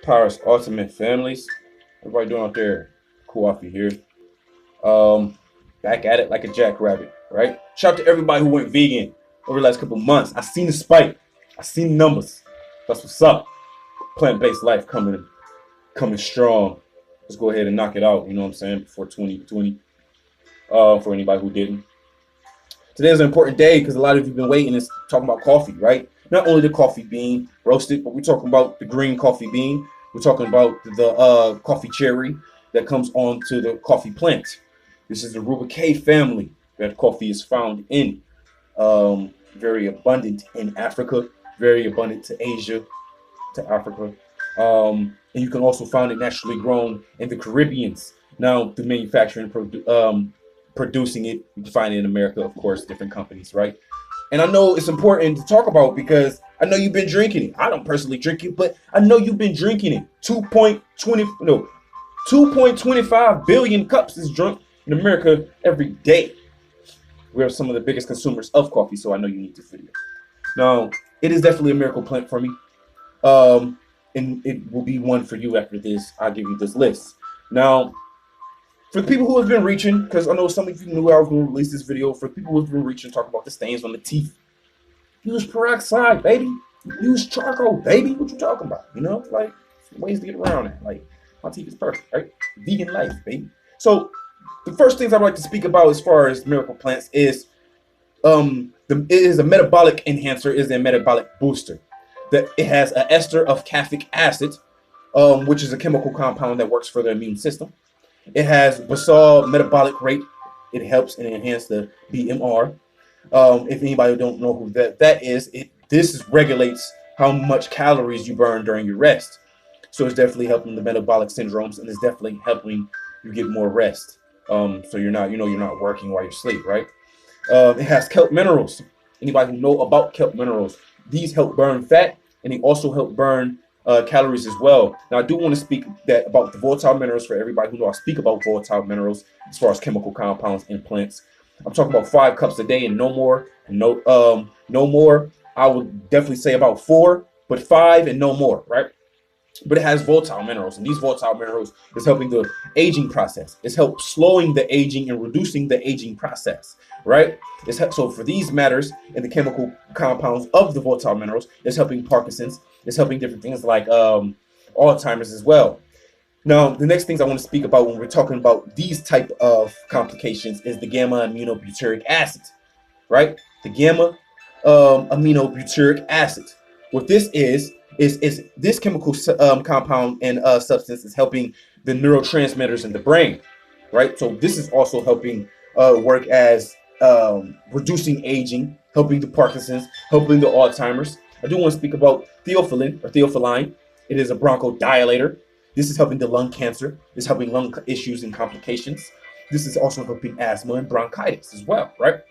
Powers Ultimate Families. Everybody doing out there? Kwofi here. Um, Back at it like a jackrabbit, right? Shout out to everybody who went vegan over the last couple months. I seen the spike. I seen the numbers. That's what's up. Plant-based life coming strong. Let's go ahead and knock it out. You know what I'm saying? Before 2020. For anybody who didn't. Today is an important day because a lot of you have been waiting and talking about coffee, right? Not only the coffee bean roasted, but we're talking about the green coffee bean. We're talking about the coffee cherry that comes onto the coffee plant. This is the Rubicae family that coffee is found in. Very abundant in Africa, very abundant to Asia, to Africa. And you can also find it naturally grown in the Caribbeans. Now, through manufacturing, producing it, you can find it in America, of course, different companies, right? And I know it's important to talk about because I know you've been drinking it. I don't personally drink it, but I know you've been drinking it. 2.25 billion cups is drunk in America every day. We are some of the biggest consumers of coffee, so I know you need this video. Now, it is definitely a miracle plant for me. And it will be one for you after this. I'll give you this list. Now, for the people who have been reaching, because I know some of you knew I was going to release this video, for people who have been reaching, talk about the stains on the teeth. Use peroxide, baby. Use charcoal, baby. What you talking about? You know, like ways to get around it. Like my teeth is perfect, right? Vegan life, baby. So the first things I'd like to speak about as far as miracle plants is it is a metabolic enhancer, is a metabolic booster. That it has an ester of caffeic acid, which is a chemical compound that works for the immune system. It has basal metabolic rate. It helps and enhance the BMR. If anybody don't know who that is, this regulates how much calories you burn during your rest. So it's definitely helping the metabolic syndromes, and it's definitely helping you get more rest. So you're not working while you sleep, right? It has kelp minerals. Anybody who know about kelp minerals, these help burn fat, and they also help burn calories as well. Now, I do want to speak about the volatile minerals for everybody who knows. I speak about volatile minerals as far as chemical compounds in plants. I'm talking about 5 cups a day and no more. No more. I would definitely say about 4, but 5 and no more, right? But it has volatile minerals, and these volatile minerals is helping the aging process. It's help slowing the aging and reducing the aging process, right? So for these matters in the chemical compounds of the volatile minerals, it's helping Parkinson's. It's helping different things like Alzheimer's as well. Now, the next things I want to speak about when we're talking about these type of complications is the gamma aminobutyric acid, right? The gamma aminobutyric acid. What this is this chemical compound and substance is helping the neurotransmitters in the brain, right? So this is also helping work as reducing aging, helping the Parkinson's, helping the Alzheimer's. I do want to speak about theophylline or theophylline. It is a bronchodilator. This is helping the lung cancer. It's helping lung issues and complications. This is also helping asthma and bronchitis as well, right?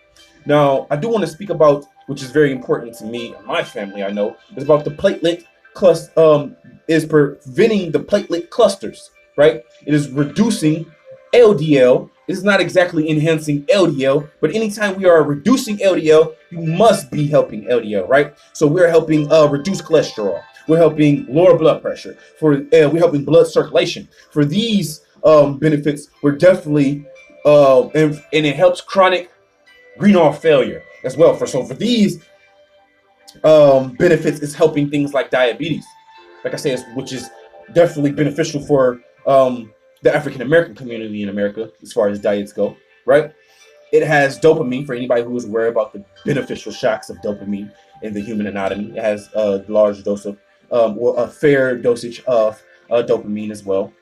Now, I do want to speak about, which is very important to me and my family, I know, is about the platelet cluster, is preventing the platelet clusters, right? It is reducing LDL. It's not exactly enhancing LDL, but anytime we are reducing LDL, you must be helping LDL, right? So we're helping reduce cholesterol. We're helping lower blood pressure. We're helping blood circulation. For these benefits, we're definitely and it helps chronic renal failure as well. For these benefits, is helping things like diabetes, like I said, which is definitely beneficial for the African American community in America as far as diets go, right? It has dopamine for anybody who is aware about the beneficial shocks of dopamine in the human anatomy. It has a large dose of, or a fair dosage of dopamine as well.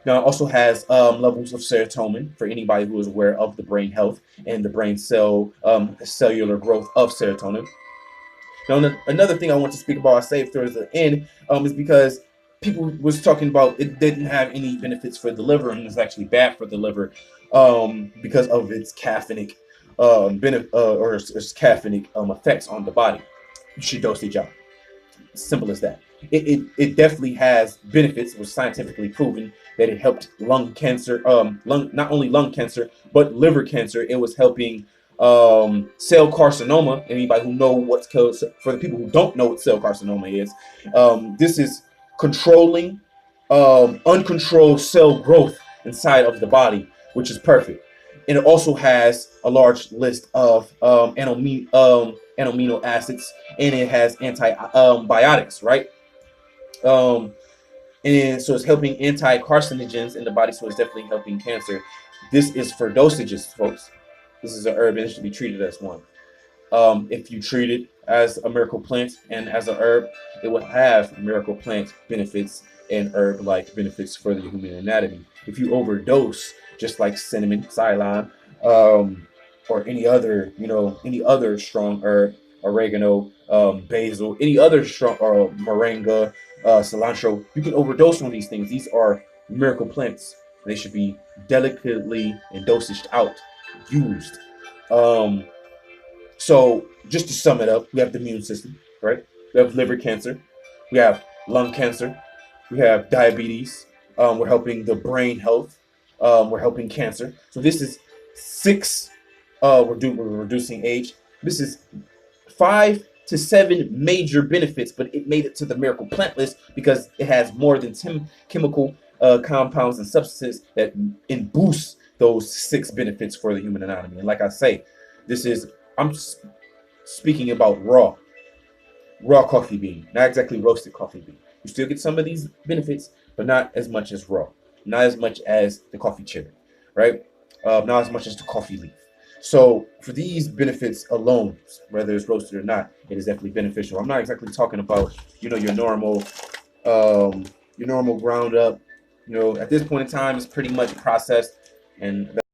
Now, it also has levels of serotonin for anybody who is aware of the brain health and the brain cellular growth of serotonin. Now, another thing I want to speak about, I saved towards the end, is because people was talking about it didn't have any benefits for the liver, and it's actually bad for the liver because of its caffeinic or its caffeinic effects on the body. You should dosage out. Simple as that. It definitely has benefits. It was scientifically proven that it helped lung cancer, not only lung cancer but liver cancer. It was helping cell carcinoma. Anybody who know for the people who don't know what cell carcinoma is, this is controlling uncontrolled cell growth inside of the body, which is perfect. And it also has a large list of amino acids, and it has antibiotics, right? Um, and so it's helping anti-carcinogens in the body, so it's definitely helping cancer. This is for dosages, folks. This is an herb, and it should be treated as one. If you treat it as a miracle plant and as a herb, it will have miracle plant benefits and herb-like benefits for the human anatomy. If you overdose, just like cinnamon, Ceylon, or any other strong herb, oregano, basil, any other strong, moringa, cilantro, you can overdose on these things. These are miracle plants. They should be delicately and dosaged out, used. Um, so just to sum it up, we have the immune system, right? We have liver cancer, we have lung cancer, we have diabetes. We're helping the brain health. We're helping cancer. So this is six. We're reducing age. This is 5 to 7 major benefits, but it made it to the miracle plant list because it has more than 10 chemical compounds and substances that boost those 6 benefits for the human anatomy. And like I say, this is I'm speaking about raw coffee bean, not exactly roasted coffee bean. You still get some of these benefits, but not as much as raw, not as much as the coffee cherry, right? Not as much as the coffee leaf. So for these benefits alone, whether it's roasted or not, it is definitely beneficial. I'm not exactly talking about your normal ground up. At this point in time, it's pretty much processed, and